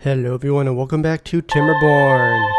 Hello everyone and welcome back to Timberborn.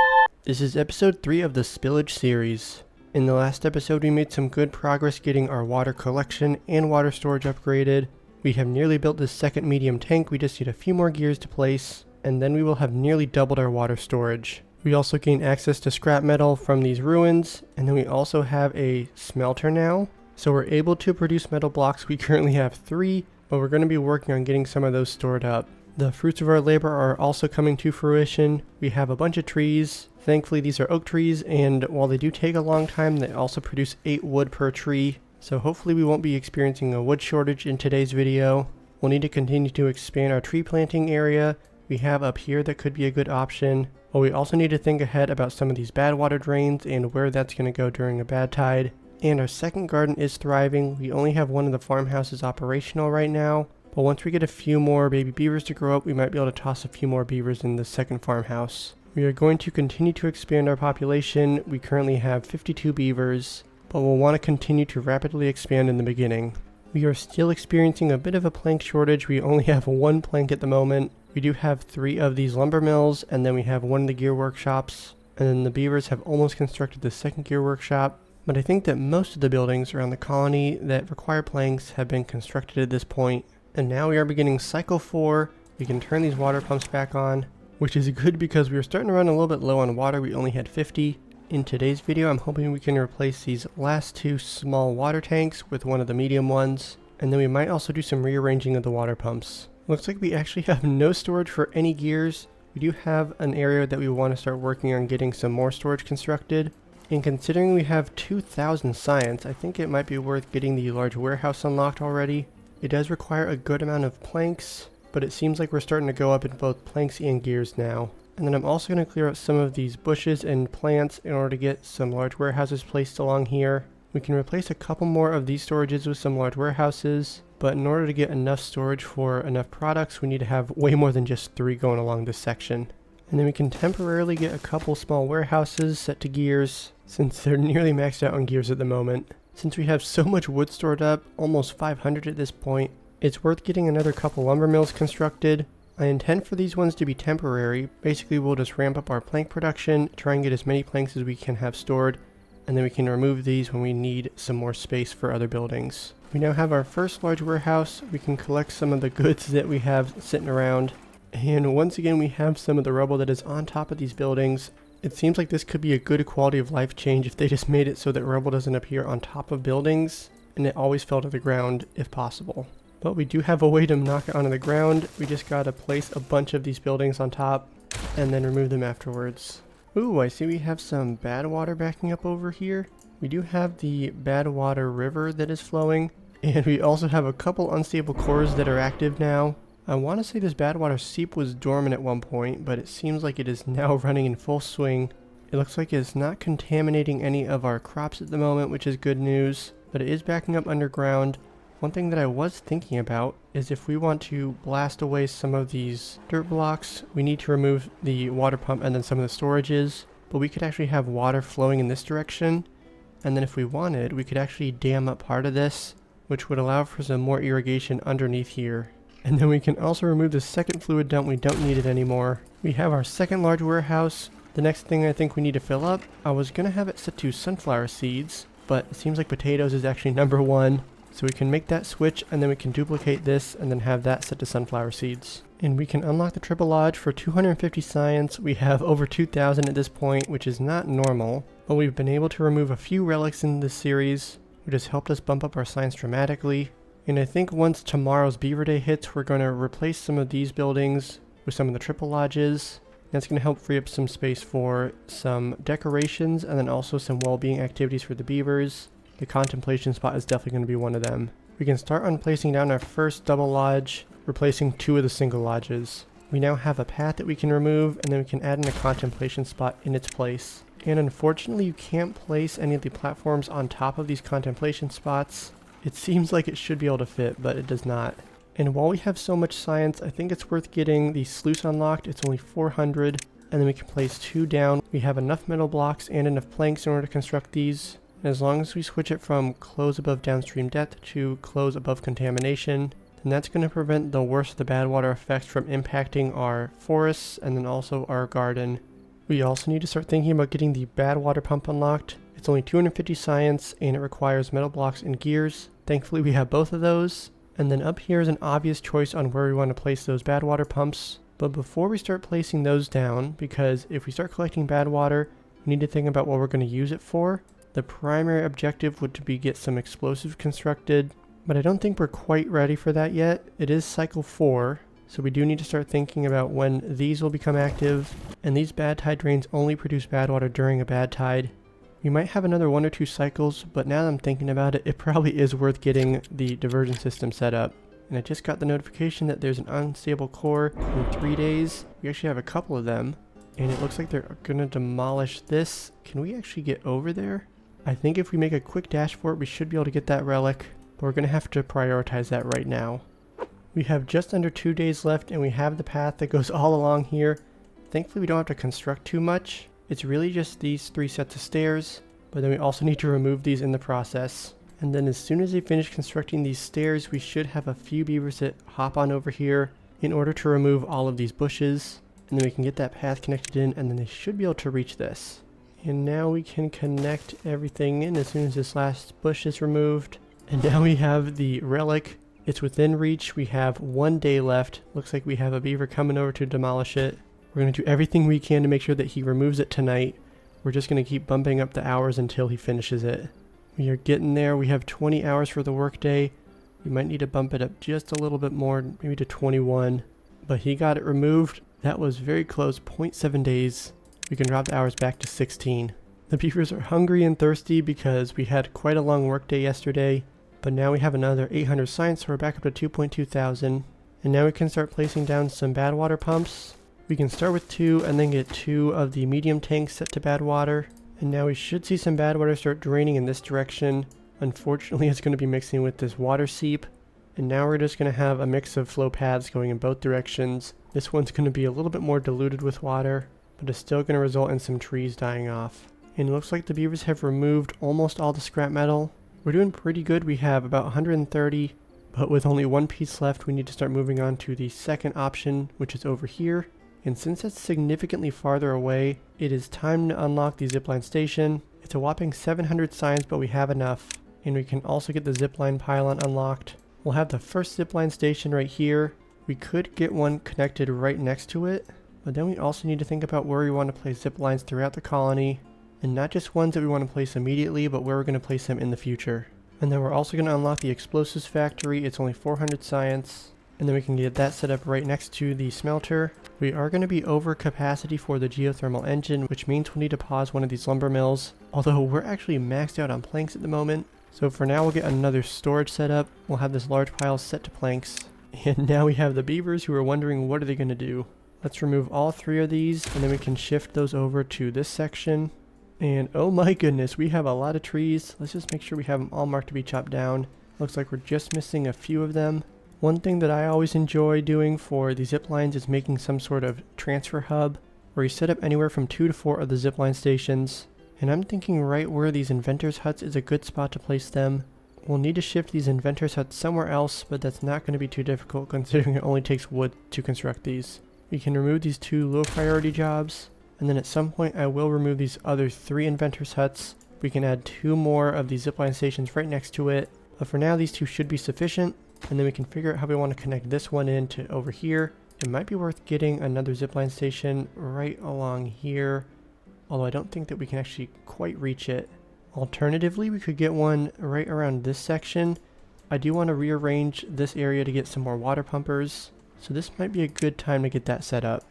This is episode 3 of the Spillage series. In the last episode we made some good progress getting our water collection and water storage upgraded. We have nearly built this second medium tank, we just need a few more gears to place, and then we will have nearly doubled our water storage. We also gain access to scrap metal from these ruins, and then we also have a smelter now. So we're able to produce metal blocks. We currently have 3, but we're going to be working on getting some of those stored up. The fruits of our labor are also coming to fruition. We have a bunch of trees. Thankfully these are oak trees, and while they do take a long time, they also produce 8 wood per tree. So hopefully we won't be experiencing a wood shortage in today's video. We'll need to continue to expand our tree planting area. We have up here that could be a good option. But we also need to think ahead about some of these bad water drains and where that's going to go during a bad tide. And our second garden is thriving. We only have one of the farmhouses operational right now. But once we get a few more baby beavers to grow up, we might be able to toss a few more beavers in the second farmhouse. We are going to continue to expand our population. We currently have 52 beavers, but we'll want to continue to rapidly expand in the beginning. We are still experiencing a bit of a plank shortage. We only have 1 plank at the moment. We do have 3 of these lumber mills, and then we have 1 of the gear workshops. And then the beavers have almost constructed the second gear workshop. But I think that most of the buildings around the colony that require planks have been constructed at this point. And now we are beginning cycle 4. We can turn these water pumps back on, which is good because we were starting to run a little bit low on water. We only had 50. In today's video, I'm hoping we can replace these last 2 small water tanks with one of the medium ones. And then we might also do some rearranging of the water pumps. Looks like we actually have no storage for any gears. We do have an area that we want to start working on getting some more storage constructed. And considering we have 2,000 science, I think it might be worth getting the large warehouse unlocked already. It does require a good amount of planks, but it seems like we're starting to go up in both planks and gears now. And then I'm also going to clear out some of these bushes and plants in order to get some large warehouses placed along here. We can replace a couple more of these storages with some large warehouses, but in order to get enough storage for enough products, we need to have way more than just 3 going along this section. And then we can temporarily get a couple small warehouses set to gears, since they're nearly maxed out on gears at the moment. Since we have so much wood stored up, almost 500 at this point, it's worth getting another couple lumber mills constructed. I intend for these ones to be temporary. Basically we'll just ramp up our plank production, try and get as many planks as we can have stored, and then we can remove these when we need some more space for other buildings. We now have our first large warehouse. We can collect some of the goods that we have sitting around. And once again we have some of the rubble that is on top of these buildings. It seems like this could be a good quality of life change if they just made it so that rubble doesn't appear on top of buildings and it always fell to the ground if possible. But we do have a way to knock it onto the ground. We just gotta place a bunch of these buildings on top and then remove them afterwards. Ooh, I see we have some bad water backing up over here. We do have the bad water river that is flowing, and we also have a couple unstable cores that are active now. I want to say this bad water seep was dormant at one point, but it seems like it is now running in full swing. It looks like it's not contaminating any of our crops at the moment, which is good news, but it is backing up underground. One thing that I was thinking about is if we want to blast away some of these dirt blocks, we need to remove the water pump and then some of the storages, but we could actually have water flowing in this direction, and then if we wanted, we could actually dam up part of this, which would allow for some more irrigation underneath here. And then we can also remove the second fluid dump. We don't need it anymore. We have our second large warehouse. The next thing I think we need to fill up, I was going to have it set to sunflower seeds, but it seems like potatoes is actually number 1. So we can make that switch, and then we can duplicate this and then have that set to sunflower seeds. And we can unlock the triple lodge for 250 science. We have over 2,000 at this point, which is not normal, but we've been able to remove a few relics in this series, which has helped us bump up our science dramatically. And I think once tomorrow's Beaver Day hits, we're going to replace some of these buildings with some of the triple lodges. That's going to help free up some space for some decorations and then also some well-being activities for the beavers. The contemplation spot is definitely going to be one of them. We can start on placing down our first double lodge, replacing 2 of the single lodges. We now have a path that we can remove, and then we can add in a contemplation spot in its place. And unfortunately you can't place any of the platforms on top of these contemplation spots. It seems like it should be able to fit, but it does not. And while we have so much science, I think it's worth getting the sluice unlocked. It's only 400, and then we can place 2 down. We have enough metal blocks and enough planks in order to construct these. And as long as we switch it from close above downstream depth to close above contamination, then that's going to prevent the worst of the bad water effects from impacting our forests and then also our garden. We also need to start thinking about getting the bad water pump unlocked. It's only 250 science and it requires metal blocks and gears. Thankfully we have both of those. And then up here is an obvious choice on where we want to place those bad water pumps. But before we start placing those down, because if we start collecting bad water, we need to think about what we're going to use it for. The primary objective would be get some explosives constructed, but I don't think we're quite ready for that yet. It is cycle 4, so we do need to start thinking about when these will become active, and these bad tide drains only produce bad water during a bad tide. We might have another 1 or 2 cycles, but now that I'm thinking about it, it probably is worth getting the diversion system set up. And I just got the notification that there's an unstable core in 3 days. We actually have a couple of them, and it looks like they're gonna demolish this. Can we actually get over there? I think if we make a quick dash for it, we should be able to get that relic, but we're gonna have to prioritize that right now. We have just under 2 days left, and we have the path that goes all along here. Thankfully we don't have to construct too much. It's really just these 3 sets of stairs, but then we also need to remove these in the process. And then as soon as they finish constructing these stairs, we should have a few beavers that hop on over here in order to remove all of these bushes. And then we can get that path connected in, and then they should be able to reach this. And now we can connect everything in as soon as this last bush is removed. And now we have the relic. It's within reach. We have 1 day left. Looks like we have a beaver coming over to demolish it. We're going to do everything we can to make sure that he removes it tonight. We're just going to keep bumping up the hours until he finishes it. We are getting there. We have 20 hours for the workday. We might need to bump it up just a little bit more, maybe to 21. But he got it removed. That was very close, 0.7 days. We can drop the hours back to 16. The beavers are hungry and thirsty because we had quite a long workday yesterday, but now we have another 800 science, so we're back up to 2.2 thousand. And now we can start placing down some bad water pumps. We can start with 2 and then get 2 of the medium tanks set to bad water. And now we should see some bad water start draining in this direction. Unfortunately, it's going to be mixing with this water seep. And now we're just going to have a mix of flow paths going in both directions. This one's going to be a little bit more diluted with water, but it's still going to result in some trees dying off. And it looks like the beavers have removed almost all the scrap metal. We're doing pretty good. We have about 130, but with only 1 piece left, we need to start moving on to the second option, which is over here. And since it's significantly farther away, it is time to unlock the zipline station. It's a whopping 700 science, but we have enough. And we can also get the zipline pylon unlocked. We'll have the first zipline station right here. We could get one connected right next to it, but then we also need to think about where we want to place zip lines throughout the colony, and not just ones that we want to place immediately, but where we're going to place them in the future. And then we're also going to unlock the explosives factory. It's only 400 science, and then we can get that set up right next to the smelter. We are going to be over capacity for the geothermal engine, which means we'll need to pause one of these lumber mills, although we're actually maxed out on planks at the moment. So for now we'll get another storage set up. We'll have this large pile set to planks. And now we have the beavers who are wondering what are they going to do. Let's remove all 3 of these, and then we can shift those over to this section. And oh my goodness, we have a lot of trees. Let's just make sure we have them all marked to be chopped down. Looks like we're just missing a few of them. One thing that I always enjoy doing for the zip lines is making some sort of transfer hub where you set up anywhere from 2 to 4 of the zipline stations. And I'm thinking right where these inventors huts is a good spot to place them. We'll need to shift these inventors huts somewhere else, but that's not going to be too difficult considering it only takes wood to construct these. We can remove these 2 low priority jobs, and then at some point I will remove these other 3 inventors huts. We can add 2 more of these zipline stations right next to it, but for now these 2 should be sufficient, and then we can figure out how we want to connect this one in to over here. It might be worth getting another zipline station right along here, although I don't think that we can actually quite reach it. Alternatively, we could get one right around this section. I do want to rearrange this area to get some more water pumpers, so this might be a good time to get that set up.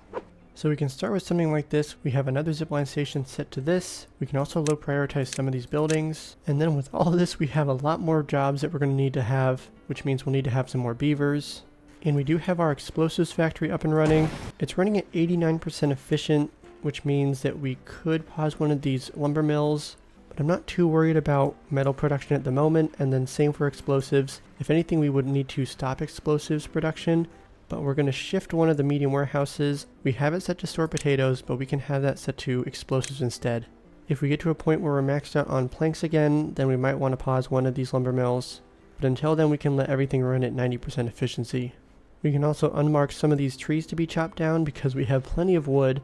So we can start with something like this. We have another zipline station set to this. We can also low prioritize some of these buildings. And then with all of this, we have a lot more jobs that we're going to need to have, which means we'll need to have some more beavers. And we do have our explosives factory up and running. It's running at 89% efficient, which means that we could pause one of these lumber mills. But I'm not too worried about metal production at the moment, and then same for explosives. If anything, we would need to stop explosives production, but we're going to shift one of the medium warehouses. We have it set to store potatoes, but we can have that set to explosives instead. If we get to a point where we're maxed out on planks again, then we might want to pause one of these lumber mills. but until then we can let everything run at 90% efficiency. We can also unmark some of these trees to be chopped down because we have plenty of wood,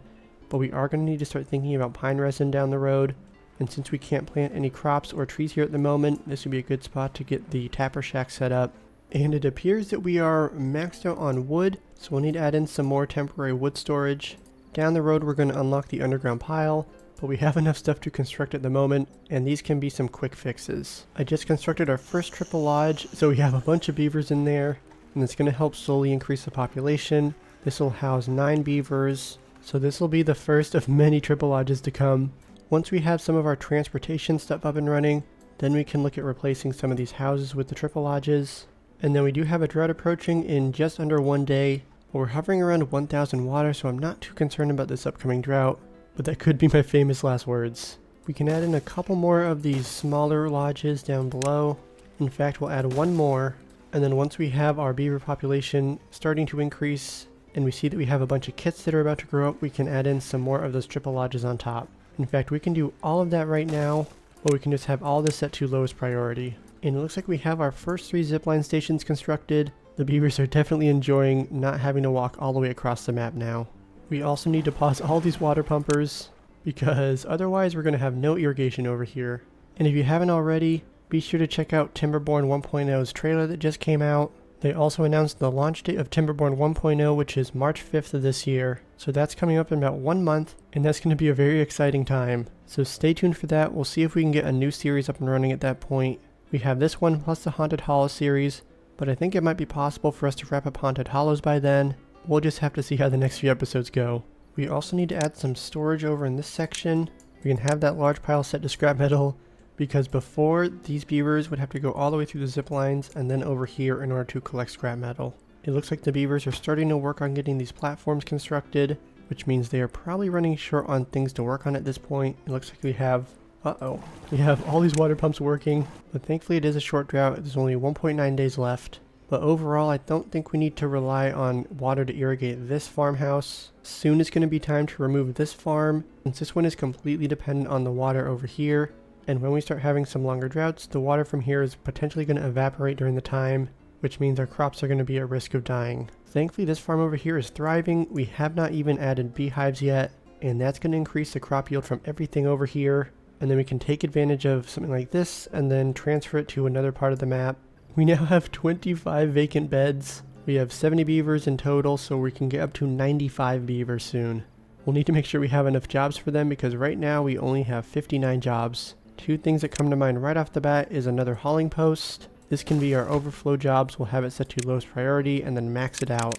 but we are going to need to start thinking about pine resin down the road. And since we can't plant any crops or trees here at the moment, this would be a good spot to get the tapper shack set up. And it appears that we are maxed out on wood, so we'll need to add in some more temporary wood storage. Down the road we're going to unlock the underground pile, but we have enough stuff to construct at the moment, and these can be some quick fixes. I just constructed our first triple lodge, so we have a bunch of beavers in there, and it's going to help slowly increase the population. This will house 9 beavers, so this will be the first of many triple lodges to come. Once we have some of our transportation stuff up and running, then we can look at replacing some of these houses with the triple lodges. And then we do have a drought approaching in just under 1 day, but we're hovering around 1,000 water, so I'm not too concerned about this upcoming drought, but that could be my famous last words. We can add in a couple more of these smaller lodges down below. In fact, we'll add one more, and then once we have our beaver population starting to increase, and we see that we have a bunch of kits that are about to grow up, we can add in some more of those triple lodges on top. In fact, we can do all of that right now, or we can just have all this set to lowest priority. And it looks like we have our first 3 zipline stations constructed. The beavers are definitely enjoying not having to walk all the way across the map now. We also need to pause all these water pumpers, because otherwise we're going to have no irrigation over here. And if you haven't already, be sure to check out Timberborn 1.0's trailer that just came out. They also announced the launch date of Timberborn 1.0, which is March 5th of this year. So that's coming up in about 1 month, and that's going to be a very exciting time. So stay tuned for that. We'll see if we can get a new series up and running at that point. We have this one plus the Haunted Hollow series, but I think it might be possible for us to wrap up Haunted Hollows by then. We'll just have to see how the next few episodes go. We also need to add some storage over in this section. We can have that large pile set to scrap metal, because before these beavers would have to go all the way through the zip lines and then over here in order to collect scrap metal. It looks like the beavers are starting to work on getting these platforms constructed, which means they are probably running short on things to work on at this point. It looks like we have all these water pumps working, but thankfully it is a short drought. There's only 1.9 days left. But overall, I don't think we need to rely on water to irrigate this farmhouse. Soon it's going to be time to remove this farm, since this one is completely dependent on the water over here. And when we start having some longer droughts, the water from here is potentially going to evaporate during the time, which means our crops are going to be at risk of dying. Thankfully, this farm over here is thriving. We have not even added beehives yet, and that's going to increase the crop yield from everything over here. And then we can take advantage of something like this and then transfer it to another part of the map. We now have 25 vacant beds. We have 70 beavers in total, so we can get up to 95 beavers soon. We'll need to make sure we have enough jobs for them, because right now we only have 59 jobs. 2 things that come to mind right off the bat is another hauling post. This can be our overflow jobs. We'll have it set to lowest priority and then max it out.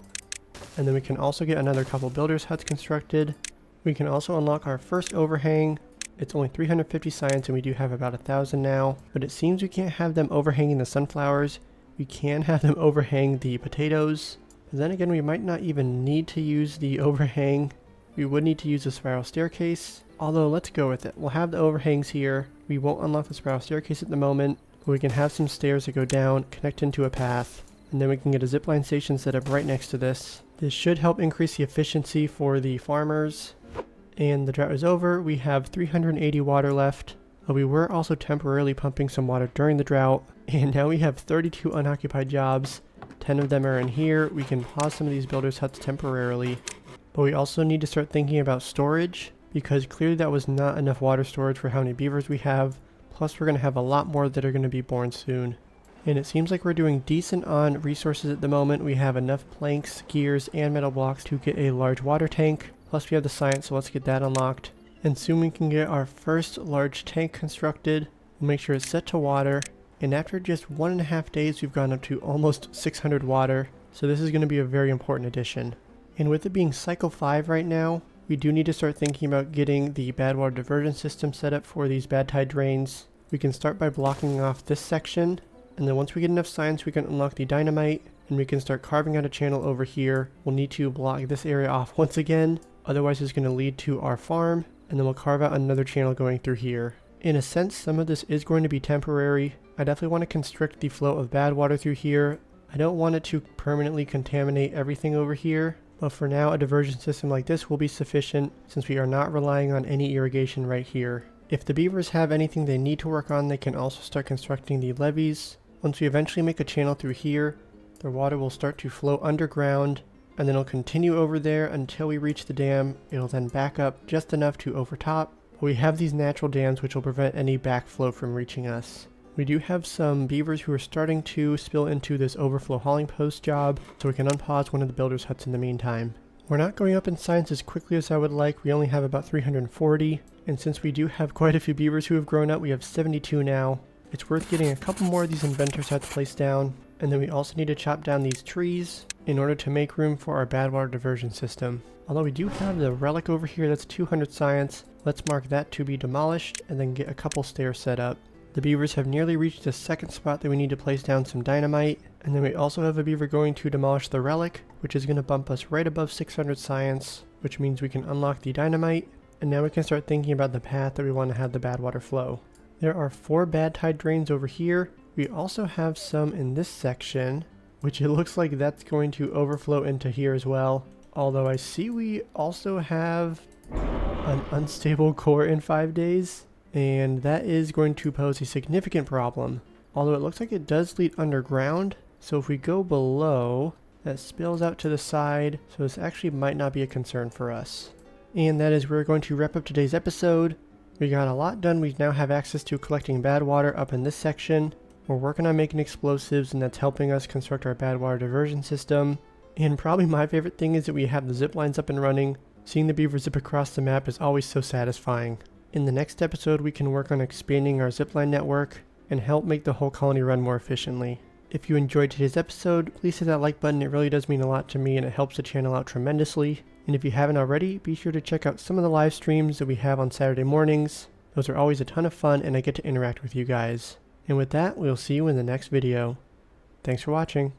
And then we can also get another couple builders huts constructed. We can also unlock our first overhang. It's only 350 science and we do have about 1,000 now, but it seems we can't have them overhanging the sunflowers. We can have them overhang the potatoes. But then again, we might not even need to use the overhang. We would need to use the spiral staircase, although let's go with it. We'll have the overhangs here. We won't unlock the spiral staircase at the moment, but we can have some stairs that go down, connect into a path, and then we can get a zipline station set up right next to this. This should help increase the efficiency for the farmers. And the drought is over. We have 380 water left. We were also temporarily pumping some water during the drought, and now we have 32 unoccupied jobs. 10 of them are in here. We can pause some of these builders' huts temporarily, but we also need to start thinking about storage, because clearly that was not enough water storage for how many beavers we have. Plus we're going to have a lot more that are going to be born soon. And it seems like we're doing decent on resources at the moment. We have enough planks, gears, and metal blocks to get a large water tank. Plus we have the science, so let's get that unlocked. And soon we can get our first large tank constructed. We'll make sure it's set to water. And after just 1.5 days, we've gone up to almost 600 water. So this is going to be a very important addition. And with it being cycle 5 right now, we do need to start thinking about getting the bad water diversion system set up for these bad tide drains. We can start by blocking off this section. And then once we get enough science, we can unlock the dynamite. And we can start carving out a channel over here. We'll need to block this area off once again. Otherwise it's going to lead to our farm, and then we'll carve out another channel going through here. In a sense, some of this is going to be temporary. I definitely want to constrict the flow of bad water through here. I don't want it to permanently contaminate everything over here, but for now a diversion system like this will be sufficient, since we are not relying on any irrigation right here. If the beavers have anything they need to work on, they can also start constructing the levees. Once we eventually make a channel through here, the water will start to flow underground, and then it'll continue over there until we reach the dam. It'll then back up just enough to overtop. We have these natural dams which will prevent any backflow from reaching us. We do have some beavers who are starting to spill into this overflow hauling post job, so we can unpause one of the builder's huts in the meantime. We're not going up in science as quickly as I would like. We only have about 340, and since we do have quite a few beavers who have grown up, we have 72 now. It's worth getting a couple more of these inventors huts placed down, and then we also need to chop down these trees in order to make room for our bad water diversion system. Although we do have the relic over here, that's 200 science. Let's mark that to be demolished and then get a couple stairs set up. The beavers have nearly reached the second spot that we need to place down some dynamite, and then we also have a beaver going to demolish the relic, which is going to bump us right above 600 science, which means we can unlock the dynamite, and now we can start thinking about the path that we want to have the bad water flow. There are 4 bad tide drains over here. We also have some in this section, which it looks like that's going to overflow into here as well. Although I see we also have an unstable core in 5 days, and that is going to pose a significant problem. Although it looks like it does lead underground, so if we go below, that spills out to the side, so this actually might not be a concern for us. And that is where we're going to wrap up today's episode. We got a lot done. We now have access to collecting bad water up in this section. We're working on making explosives, and that's helping us construct our bad water diversion system. And probably my favorite thing is that we have the zip lines up and running. Seeing the beaver zip across the map is always so satisfying. In the next episode, we can work on expanding our zipline network and help make the whole colony run more efficiently. If you enjoyed today's episode, please hit that like button. It really does mean a lot to me, and it helps the channel out tremendously. And if you haven't already, be sure to check out some of the live streams that we have on Saturday mornings. Those are always a ton of fun, and I get to interact with you guys. And with that, we'll see you in the next video. Thanks for watching.